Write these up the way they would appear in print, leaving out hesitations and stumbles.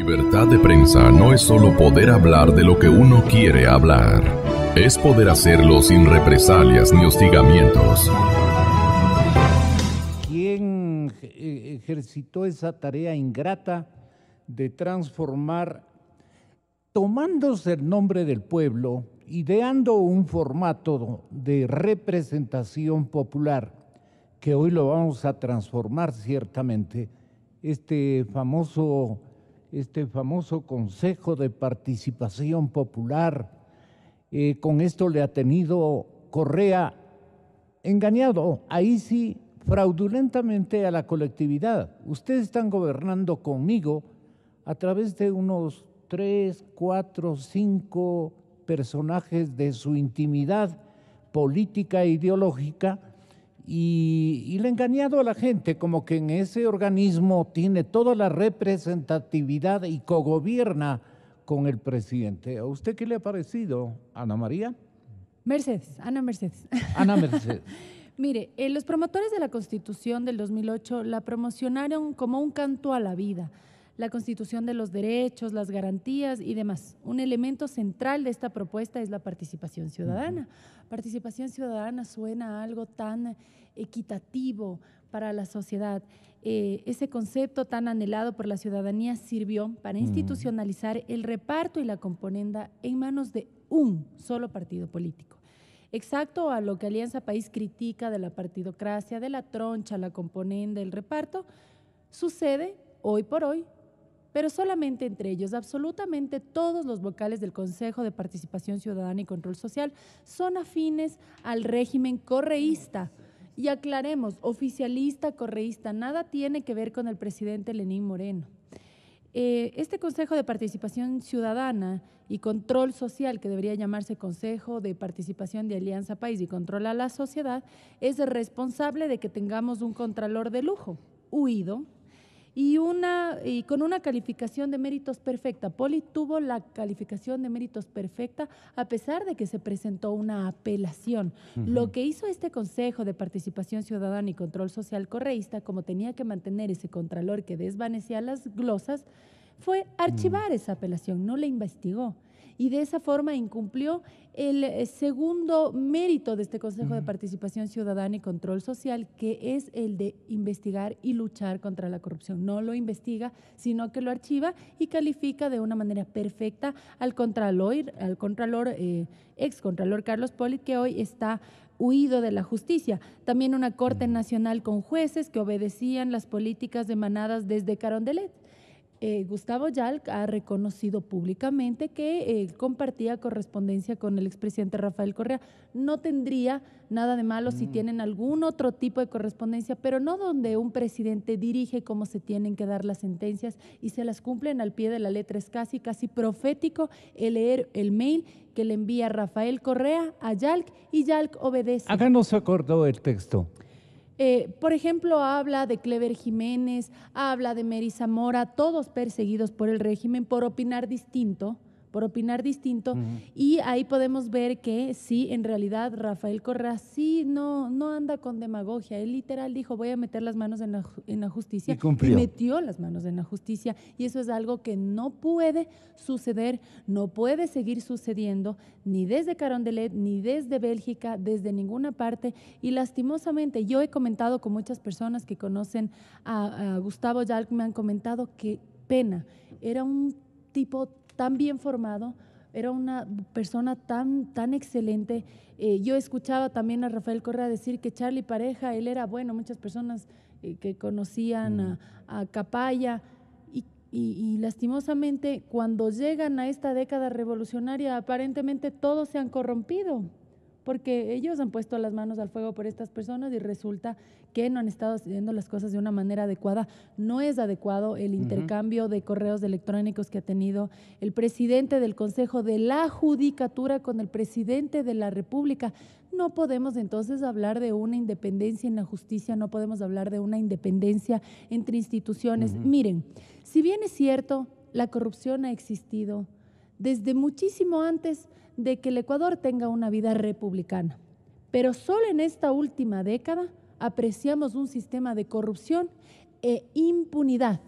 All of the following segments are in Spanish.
Libertad de prensa no es solo poder hablar de lo que uno quiere hablar, es poder hacerlo sin represalias ni hostigamientos. ¿Quién ejercitó esa tarea ingrata de transformar, tomándose el nombre del pueblo, ideando un formato de representación popular, que hoy lo vamos a transformar ciertamente, este famoso Consejo de Participación Popular? Con esto le ha tenido Correa engañado, ahí sí, fraudulentamente a la colectividad. Ustedes están gobernando conmigo a través de unos 3, 4, 5 personajes de su intimidad política e ideológica, y le ha engañado a la gente como que en ese organismo tiene toda la representatividad y cogobierna con el presidente. ¿A usted qué le ha parecido, Ana María? Ana Mercedes. Ana Mercedes. Mire, los promotores de la Constitución del 2008 la promocionaron como un canto a la vida, la Constitución de los derechos, las garantías y demás. Un elemento central de esta propuesta es la participación ciudadana. Participación ciudadana suena a algo tan equitativo para la sociedad. Ese concepto tan anhelado por la ciudadanía sirvió para institucionalizar el reparto y la componenda en manos de un solo partido político. Exacto a lo que Alianza País critica de la partidocracia, de la troncha, la componenda, el reparto, sucede hoy por hoy, pero solamente entre ellos. Absolutamente todos los vocales del Consejo de Participación Ciudadana y Control Social son afines al régimen correísta. Y aclaremos, oficialista, correísta, nada tiene que ver con el presidente Lenín Moreno. Este Consejo de Participación Ciudadana y Control Social, que debería llamarse Consejo de Participación de Alianza País y Control a la Sociedad, es responsable de que tengamos un contralor de lujo, huido, y con una calificación de méritos perfecta. Poli tuvo la calificación de méritos perfecta a pesar de que se presentó una apelación. Lo que hizo este Consejo de Participación Ciudadana y Control Social correísta, como tenía que mantener ese contralor que desvanecía las glosas, fue archivar esa apelación, no la investigó. Y de esa forma incumplió el segundo mérito de este Consejo de Participación Ciudadana y Control Social, que es el de investigar y luchar contra la corrupción. No lo investiga, sino que lo archiva y califica de una manera perfecta al ex contralor Carlos Poli, que hoy está huido de la justicia. También una Corte Nacional con jueces que obedecían las políticas emanadas desde Carondelet. Gustavo Yalc ha reconocido públicamente que compartía correspondencia con el expresidente Rafael Correa. No tendría nada de malo si tienen algún otro tipo de correspondencia, pero no donde un presidente dirige cómo se tienen que dar las sentencias y se las cumplen al pie de la letra. Es casi profético el leer el mail que le envía Rafael Correa a Yalc y Yalc obedece. Acá no se acordó el texto. Por ejemplo, habla de Clever Jiménez, habla de Mary Zamora, todos perseguidos por el régimen por opinar distinto, y ahí podemos ver que sí, en realidad Rafael Correa sí no anda con demagogia. Él literal dijo, voy a meter las manos en la justicia, y metió las manos en la justicia, y eso es algo que no puede suceder, no puede seguir sucediendo ni desde Carondelet, ni desde Bélgica, desde ninguna parte. Y lastimosamente yo he comentado con muchas personas que conocen a Gustavo Yalc, me han comentado que pena, era un tipo tan bien formado, era una persona tan excelente. Yo escuchaba también a Rafael Correa decir que Charlie Pareja, él era bueno, muchas personas que conocían a Capaya, y lastimosamente cuando llegan a esta década revolucionaria aparentemente todos se han corrompido, porque ellos han puesto las manos al fuego por estas personas y resulta que no han estado haciendo las cosas de una manera adecuada. No es adecuado el intercambio de correos electrónicos que ha tenido el presidente del Consejo de la Judicatura con el presidente de la República. No podemos entonces hablar de una independencia en la justicia, no podemos hablar de una independencia entre instituciones. Miren, si bien es cierto, la corrupción ha existido desde muchísimo antes de que el Ecuador tenga una vida republicana, pero solo en esta última década apreciamos un sistema de corrupción e impunidad.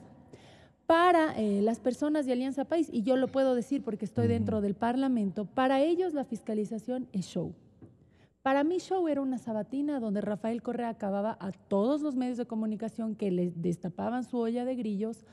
Para las personas de Alianza País, y yo lo puedo decir porque estoy dentro del Parlamento, para ellos la fiscalización es show. Para mí show era una sabatina donde Rafael Correa acababa a todos los medios de comunicación que les destapaban su olla de grillos,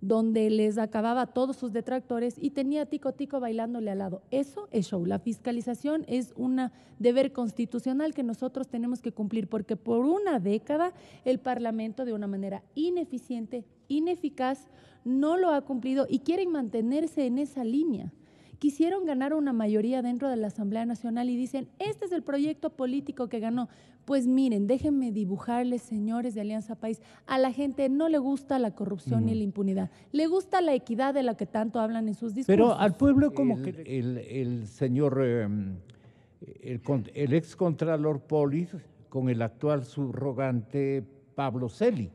donde les acababa a todos sus detractores y tenía Tico Tico bailándole al lado. Eso es show. La fiscalización es un deber constitucional que nosotros tenemos que cumplir porque por una década el Parlamento de una manera ineficiente, ineficaz, no lo ha cumplido y quieren mantenerse en esa línea. Quisieron ganar una mayoría dentro de la Asamblea Nacional y dicen, este es el proyecto político que ganó. Pues miren, déjenme dibujarles, señores de Alianza País, a la gente no le gusta la corrupción ni la impunidad, le gusta la equidad de la que tanto hablan en sus discursos. Pero al pueblo como que el señor, el excontralor Polis con el actual subrogante Pablo Celi,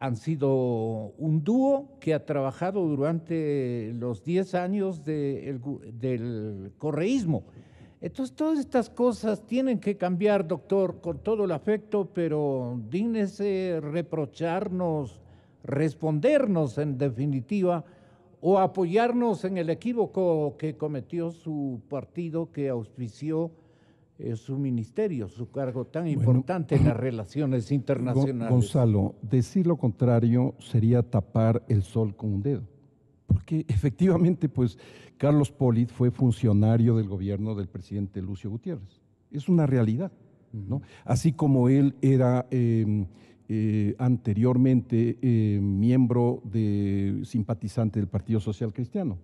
han sido un dúo que ha trabajado durante los 10 años del correísmo. Entonces, todas estas cosas tienen que cambiar, doctor, con todo el afecto, pero dígnese reprocharnos, respondernos en definitiva, o apoyarnos en el equívoco que cometió su partido que auspició su ministerio, su cargo tan importante en las relaciones internacionales. Gonzalo, decir lo contrario sería tapar el sol con un dedo, porque efectivamente, pues, Carlos Polit fue funcionario del gobierno del presidente Lucio Gutiérrez. Es una realidad, ¿no? Así como él era anteriormente miembro simpatizante del Partido Social Cristiano,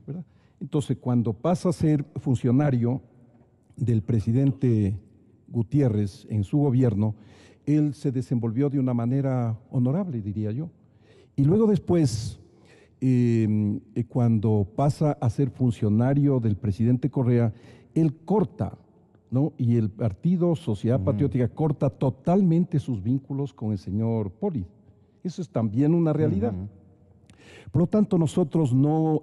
¿verdad? Entonces, cuando pasa a ser funcionario del presidente Gutiérrez en su gobierno, él se desenvolvió de una manera honorable, diría yo. Y luego después, cuando pasa a ser funcionario del presidente Correa, él corta, ¿no? Y el Partido Sociedad Patriótica corta totalmente sus vínculos con el señor Polit. Eso es también una realidad. Por lo tanto, nosotros no…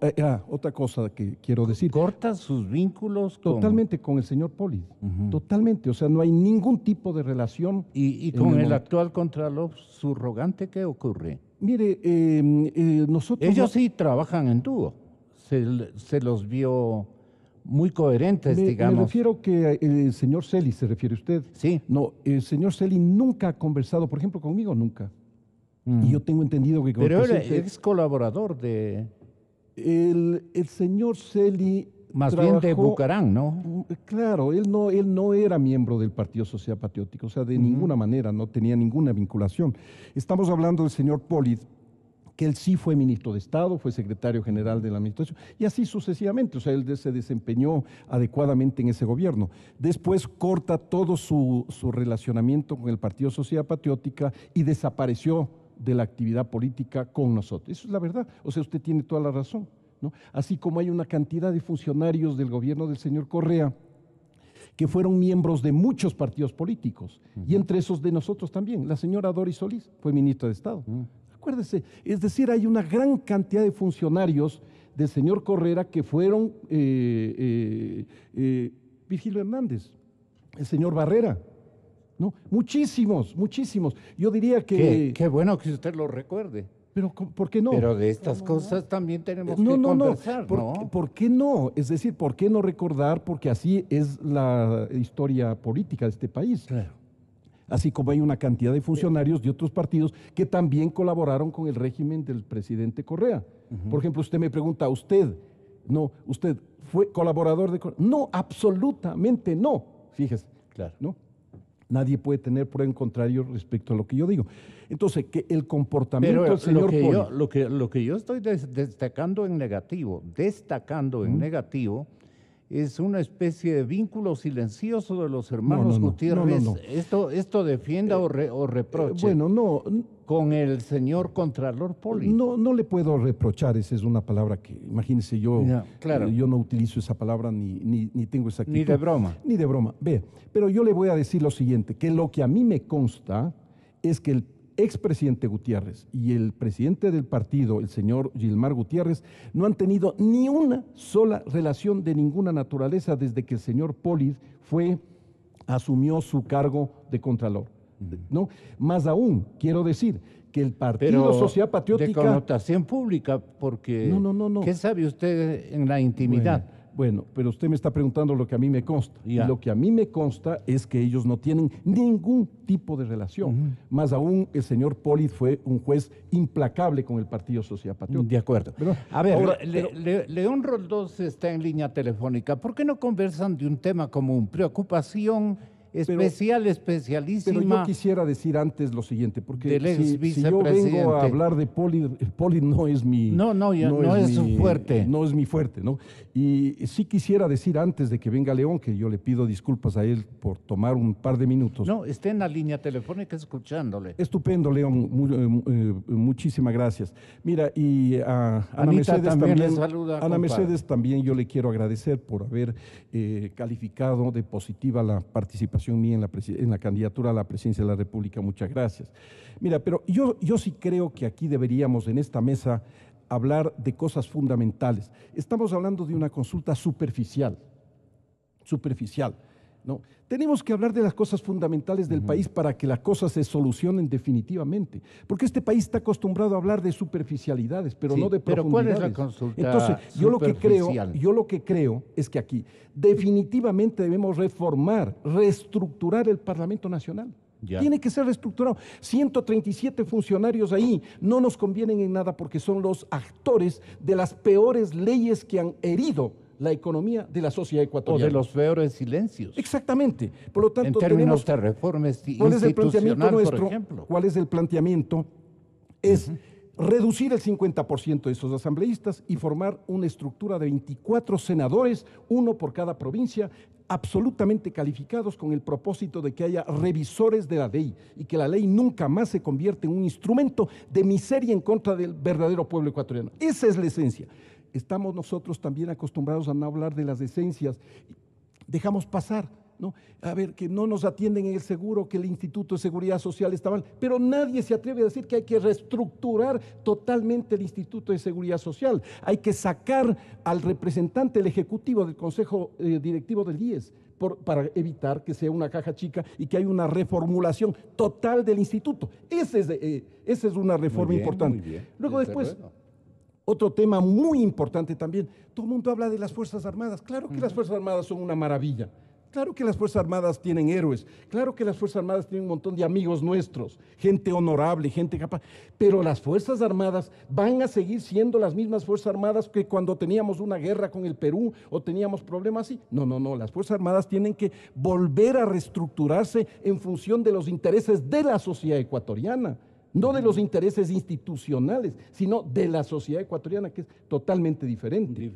otra cosa que quiero decir. ¿Corta sus vínculos totalmente con el señor Polit? Totalmente. O sea, no hay ningún tipo de relación. ¿Y con el actual contralor subrogante qué ocurre? Mire, nosotros… Ellos sí trabajan en dúo. Se los vio muy coherentes, digamos. Me refiero que el señor Celi, ¿se refiere usted? Sí. No, el señor Celi nunca ha conversado, por ejemplo, conmigo, nunca. Y yo tengo entendido que… Pero él es colaborador de… El señor Celi… Más bien de Bucarán, ¿no? Claro, él no era miembro del Partido Sociedad Patriótica, o sea, de ninguna manera, no tenía ninguna vinculación. Estamos hablando del señor Polit, que él sí fue ministro de Estado, fue secretario general de la administración, y así sucesivamente, o sea, él se desempeñó adecuadamente en ese gobierno. Después corta todo su relacionamiento con el Partido Sociedad Patriótica y desapareció de la actividad política con nosotros. Eso es la verdad, o sea, usted tiene toda la razón, ¿no? Así como hay una cantidad de funcionarios del gobierno del señor Correa que fueron miembros de muchos partidos políticos, y entre esos de nosotros también. La señora Doris Solís fue ministra de Estado. Acuérdese, es decir, hay una gran cantidad de funcionarios del señor Correa que fueron Virgilio Hernández, el señor Barrera, ¿no? Muchísimos, muchísimos. Yo diría que… Qué bueno que usted lo recuerde. Pero, ¿por qué no? Pero de estas cosas también tenemos que conversar, ¿no? ¿Por qué no? Es decir, ¿por qué no recordar? Porque así es la historia política de este país. Claro. Así como hay una cantidad de funcionarios de otros partidos que también colaboraron con el régimen del presidente Correa. Por ejemplo, usted me pregunta, ¿usted fue colaborador de Correa? No, absolutamente no. Fíjese, Claro. ¿no? Nadie puede tener prueba en contrario respecto a lo que yo digo. Entonces, que el comportamiento del señor Polit… lo que yo estoy destacando en negativo, es una especie de vínculo silencioso de los hermanos Gutiérrez. No. Esto defienda o reproche con el señor Contralor Polit. No le puedo reprochar, esa es una palabra que, imagínese, yo no utilizo esa palabra ni tengo esa actitud. Ni de broma. Ni de broma. Vea, pero yo le voy a decir lo siguiente, que lo que a mí me consta es que el expresidente Gutiérrez y el presidente del partido, el señor Gilmar Gutiérrez, no han tenido ni una sola relación de ninguna naturaleza desde que el señor Polit asumió su cargo de Contralor, ¿no? Más aún, quiero decir que el Partido Sociedad Patriótica... de connotación pública, porque No. ¿qué sabe usted en la intimidad? Bueno, pero usted me está preguntando lo que a mí me consta. Ya. Y lo que a mí me consta es que ellos no tienen ningún tipo de relación. Más aún, el señor Polit fue un juez implacable con el Partido Sociedad Patriótica. De acuerdo. ¿Verdad? A ver, Ahora, León Roldós está en línea telefónica. ¿Por qué no conversan de un tema común? Preocupación especial, especialísima. Pero yo quisiera decir antes lo siguiente, porque del ex si yo vengo vicepresidente. a hablar de Polit no es mi... No es su fuerte. No es mi fuerte, ¿no? Y sí quisiera decir antes de que venga León, que yo le pido disculpas a él por tomar un par de minutos. No, está en la línea telefónica escuchándole. Estupendo, León, muchísimas gracias. Mira, y a Ana Anita Mercedes también también, le saluda, Ana compadre. Mercedes también yo le quiero agradecer por haber calificado de positiva la participación mía en la candidatura a la presidencia de la República. Muchas gracias. Mira, pero yo sí creo que aquí deberíamos en esta mesa hablar de cosas fundamentales. Estamos hablando de una consulta superficial, ¿no? Tenemos que hablar de las cosas fundamentales del país para que las cosas se solucionen definitivamente, porque este país está acostumbrado a hablar de superficialidades, pero Sí, no de pero profundidades. ¿cuál es la consulta Entonces, yo lo que creo es que aquí definitivamente debemos reestructurar el Parlamento Nacional. Ya. Tiene que ser reestructurado. 137 funcionarios ahí no nos convienen en nada porque son los actores de las peores leyes que han herido la economía de la sociedad O ecuatoriana. de los peores silencios. Exactamente. Por lo tanto, En términos tenemos, de reforma ¿cuál es el planteamiento institucional, por nuestro? ejemplo. ¿Cuál es el planteamiento? Es reducir el 50% de esos asambleístas y formar una estructura de 24 senadores, uno por cada provincia, absolutamente calificados con el propósito de que haya revisores de la ley y que la ley nunca más se convierta en un instrumento de miseria en contra del verdadero pueblo ecuatoriano. Esa es la esencia. Estamos nosotros también acostumbrados a no hablar de las esencias. Dejamos pasar, ¿no? A ver, que no nos atienden en el seguro, que el Instituto de Seguridad Social está mal, pero nadie se atreve a decir que hay que reestructurar totalmente el Instituto de Seguridad Social. Hay que sacar al representante del Ejecutivo del Consejo Directivo del IES para evitar que sea una caja chica y que haya una reformulación total del instituto. Esa es una reforma importante. Muy bien. Luego Desde después... luego. Otro tema muy importante también, todo el mundo habla de las Fuerzas Armadas. Claro que las Fuerzas Armadas son una maravilla. Claro que las Fuerzas Armadas tienen héroes. Claro que las Fuerzas Armadas tienen un montón de amigos nuestros, gente honorable, gente capaz. Pero las Fuerzas Armadas van a seguir siendo las mismas Fuerzas Armadas que cuando teníamos una guerra con el Perú o teníamos problemas así. No. Las Fuerzas Armadas tienen que volver a reestructurarse en función de los intereses de la sociedad ecuatoriana. No de los intereses institucionales, sino de la sociedad ecuatoriana, que es totalmente diferente.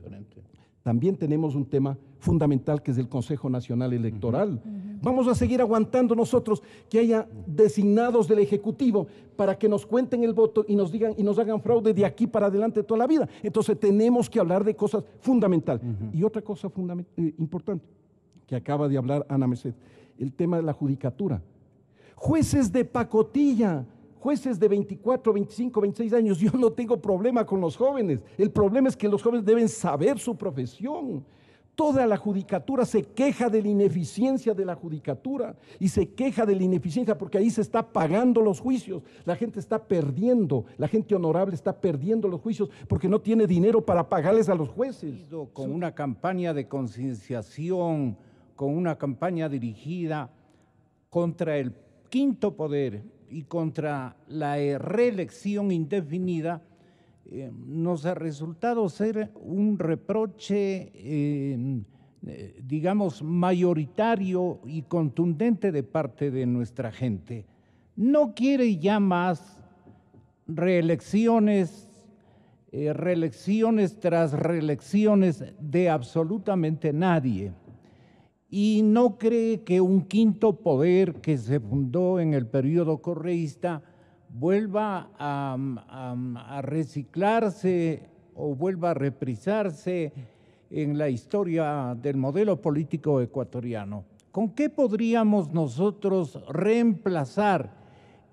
También tenemos un tema fundamental que es el Consejo Nacional Electoral. Vamos a seguir aguantando nosotros que haya designados del Ejecutivo para que nos cuenten el voto y nos digan y nos hagan fraude de aquí para adelante toda la vida. Entonces tenemos que hablar de cosas fundamentales. Y otra cosa importante que acaba de hablar Ana Mercedes, el tema de la judicatura. Jueces de pacotilla, jueces de 24, 25, 26 años, yo no tengo problema con los jóvenes. El problema es que los jóvenes deben saber su profesión. Toda la judicatura se queja de la ineficiencia de la judicatura y se queja de la ineficiencia porque ahí se está pagando los juicios. La gente está perdiendo, la gente honorable está perdiendo los juicios porque no tiene dinero para pagarles a los jueces. Con una campaña de concienciación, con una campaña dirigida contra el quinto poder y contra la reelección indefinida, nos ha resultado ser un reproche, digamos, mayoritario y contundente de parte de nuestra gente. No quiere ya más reelecciones tras reelecciones de absolutamente nadie. Y no cree que un quinto poder que se fundó en el periodo correísta vuelva a reciclarse o vuelva a reprisarse en la historia del modelo político ecuatoriano. ¿Con qué podríamos nosotros reemplazar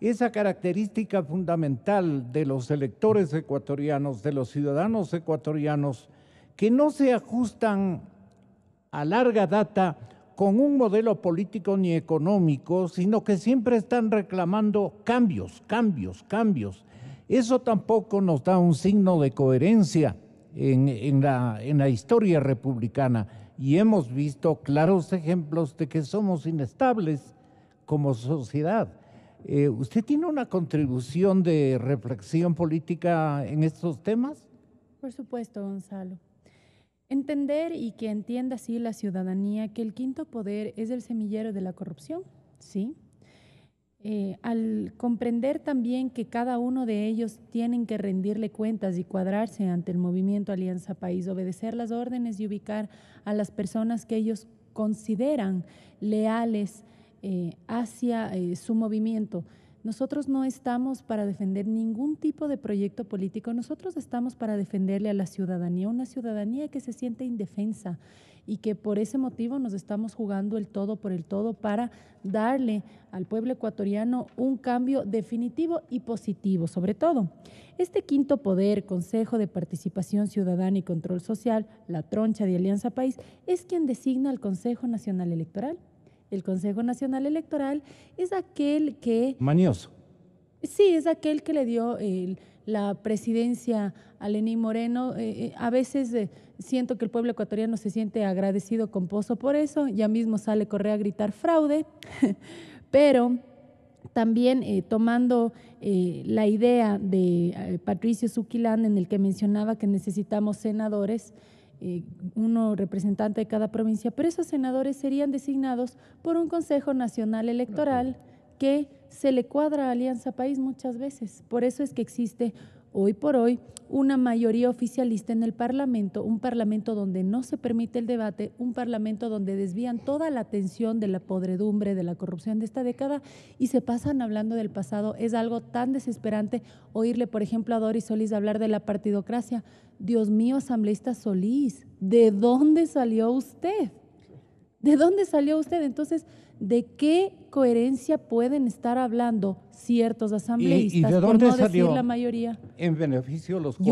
esa característica fundamental de los electores ecuatorianos, de los ciudadanos ecuatorianos, que no se ajustan a larga data con un modelo político ni económico, sino que siempre están reclamando cambios, cambios, cambios. Eso tampoco nos da un signo de coherencia en la historia republicana, y hemos visto claros ejemplos de que somos inestables como sociedad. ¿Usted tiene una contribución de reflexión política en estos temas? Por supuesto, Gonzalo. Entender y que entienda así la ciudadanía que el quinto poder es el semillero de la corrupción, ¿sí? Al comprender también que cada uno de ellos tienen que rendirle cuentas y cuadrarse ante el movimiento Alianza País, obedecer las órdenes y ubicar a las personas que ellos consideran leales hacia su movimiento. Nosotros no estamos para defender ningún tipo de proyecto político, nosotros estamos para defenderle a la ciudadanía, una ciudadanía que se siente indefensa y que por ese motivo nos estamos jugando el todo por el todo para darle al pueblo ecuatoriano un cambio definitivo y positivo, sobre todo. Este quinto poder, Consejo de Participación Ciudadana y Control Social, la troncha de Alianza País, es quien designa al Consejo Nacional Electoral. El Consejo Nacional Electoral es aquel que… Mañoso. Sí, es aquel que le dio la presidencia a Lenín Moreno. A veces siento que el pueblo ecuatoriano se siente agradecido con Pozo por eso, ya mismo sale Correa a gritar fraude, pero también tomando la idea de Patricio Zuquilán, en el que mencionaba que necesitamos senadores, uno representante de cada provincia, pero esos senadores serían designados por un Consejo Nacional Electoral que se le cuadra a Alianza País muchas veces. Por eso es que existe hoy por hoy una mayoría oficialista en el Parlamento, un Parlamento donde no se permite el debate, un Parlamento donde desvían toda la atención de la podredumbre, de la corrupción de esta década y se pasan hablando del pasado. Es algo tan desesperante oírle, por ejemplo, a Doris Solís hablar de la partidocracia. Dios mío, asambleísta Solís, ¿de dónde salió usted? ¿De dónde salió usted? Entonces, ¿de qué coherencia pueden estar hablando ciertos asambleístas, ¿Y de dónde por no salió? decir la mayoría? En beneficio de los jóvenes.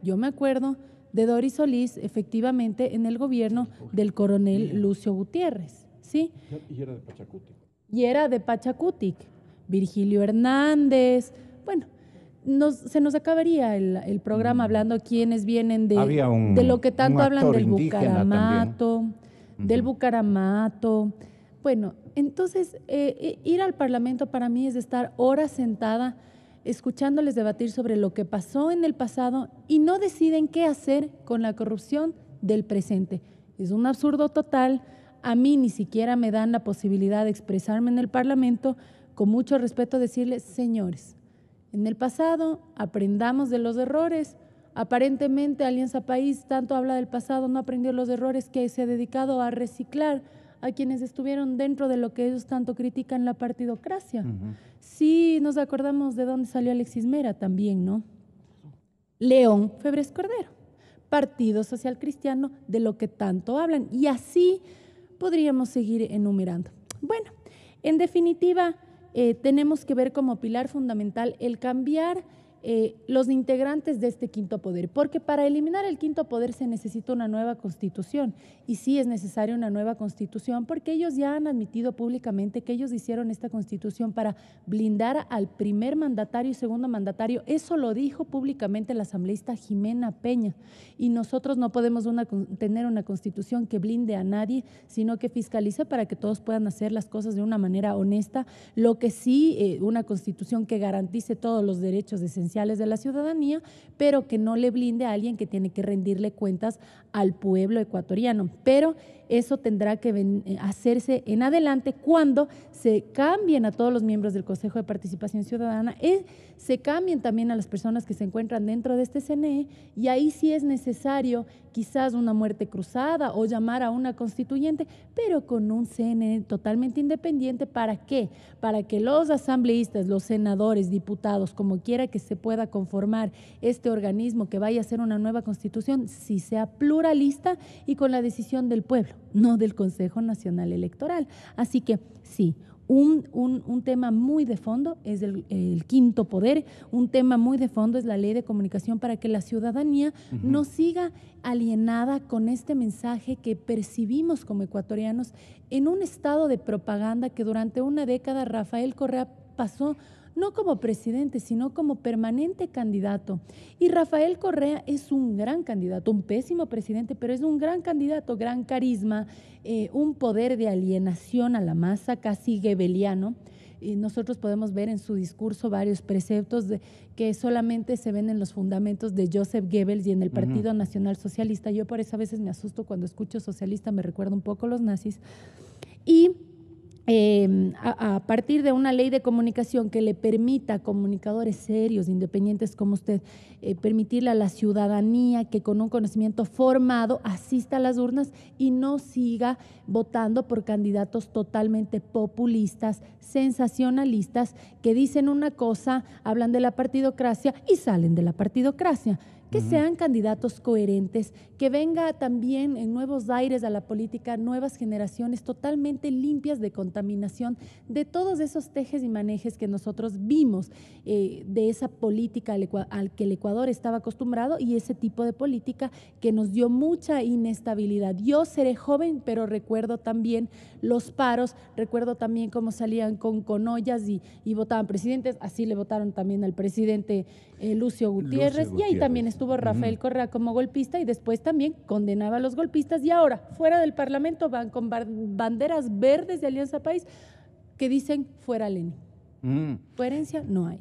Yo me acuerdo de Doris Solís, efectivamente, en el gobierno del coronel Lucio Gutiérrez, ¿sí? Y era de Pachacutic. Y era de Pachacutic. Virgilio Hernández, bueno, se nos acabaría el programa hablando quiénes vienen de lo que tanto hablan del Bucaramato, del Bucaramato. Bueno, entonces ir al Parlamento para mí es estar horas sentada escuchándoles debatir sobre lo que pasó en el pasado y no deciden qué hacer con la corrupción del presente. Es un absurdo total. A mí ni siquiera me dan la posibilidad de expresarme en el Parlamento, con mucho respeto decirles, señores, en el pasado aprendamos de los errores. Aparentemente Alianza País tanto habla del pasado, no aprendió los errores, que se ha dedicado a reciclar a quienes estuvieron dentro de lo que ellos tanto critican, la partidocracia. Sí, nos acordamos de dónde salió Alexis Mera también, ¿no? León Febres Cordero, Partido Social Cristiano, de lo que tanto hablan. Y así podríamos seguir enumerando. Bueno, en definitiva, tenemos que ver como pilar fundamental el cambiar los integrantes de este quinto poder, porque para eliminar el quinto poder se necesita una nueva constitución, y sí es necesaria una nueva constitución porque ellos ya han admitido públicamente que ellos hicieron esta constitución para blindar al primer mandatario y segundo mandatario. Eso lo dijo públicamente la asambleísta Jimena Peña, y nosotros no podemos tener una constitución que blinde a nadie, sino que fiscalice para que todos puedan hacer las cosas de una manera honesta. Lo que sí, una constitución que garantice todos los derechos esenciales de la ciudadanía, pero que no le blinde a alguien que tiene que rendirle cuentas al pueblo ecuatoriano. Pero eso tendrá que hacerse en adelante cuando se cambien a todos los miembros del Consejo de Participación Ciudadana, se cambien también a las personas que se encuentran dentro de este CNE, y ahí sí es necesario quizás una muerte cruzada o llamar a una constituyente, pero con un CNE totalmente independiente. ¿Para qué? Para que los asambleístas, los senadores, diputados, como quiera que se pueda conformar este organismo que vaya a ser una nueva constitución, sí sea pluralista y con la decisión del pueblo, no del Consejo Nacional Electoral. Así que sí, Un tema muy de fondo es el quinto poder, un tema muy de fondo es la ley de comunicación para que la ciudadanía no siga alienada con este mensaje que percibimos como ecuatorianos en un estado de propaganda que durante una década Rafael Correa pasó no como presidente, sino como permanente candidato. Y Rafael Correa es un gran candidato, un pésimo presidente, pero es un gran candidato, gran carisma, un poder de alienación a la masa, casi goebbeliano. Y nosotros podemos ver en su discurso varios preceptos que solamente se ven en los fundamentos de Joseph Goebbels y en el Partido Nacional Socialista. Yo por eso a veces me asusto cuando escucho socialista, me recuerda un poco a los nazis. Y a partir de una ley de comunicación que le permita a comunicadores serios, independientes como usted, permitirle a la ciudadanía que con un conocimiento formado asista a las urnas y no siga votando por candidatos totalmente populistas, sensacionalistas, que dicen una cosa, hablan de la partidocracia y salen de la partidocracia. Que sean candidatos coherentes, que venga también en nuevos aires a la política, nuevas generaciones totalmente limpias de contaminación, de todos esos tejes y manejes que nosotros vimos de esa política al que el Ecuador estaba acostumbrado y ese tipo de política que nos dio mucha inestabilidad. Yo seré joven, pero recuerdo también los paros, recuerdo también cómo salían con ollas y votaban presidentes, así le votaron también al presidente Lucio Gutiérrez, y ahí también estuvo Rafael Correa como golpista y después también condenaba a los golpistas y ahora fuera del Parlamento van con banderas verdes de Alianza País que dicen fuera Lenin. Coherencia no hay.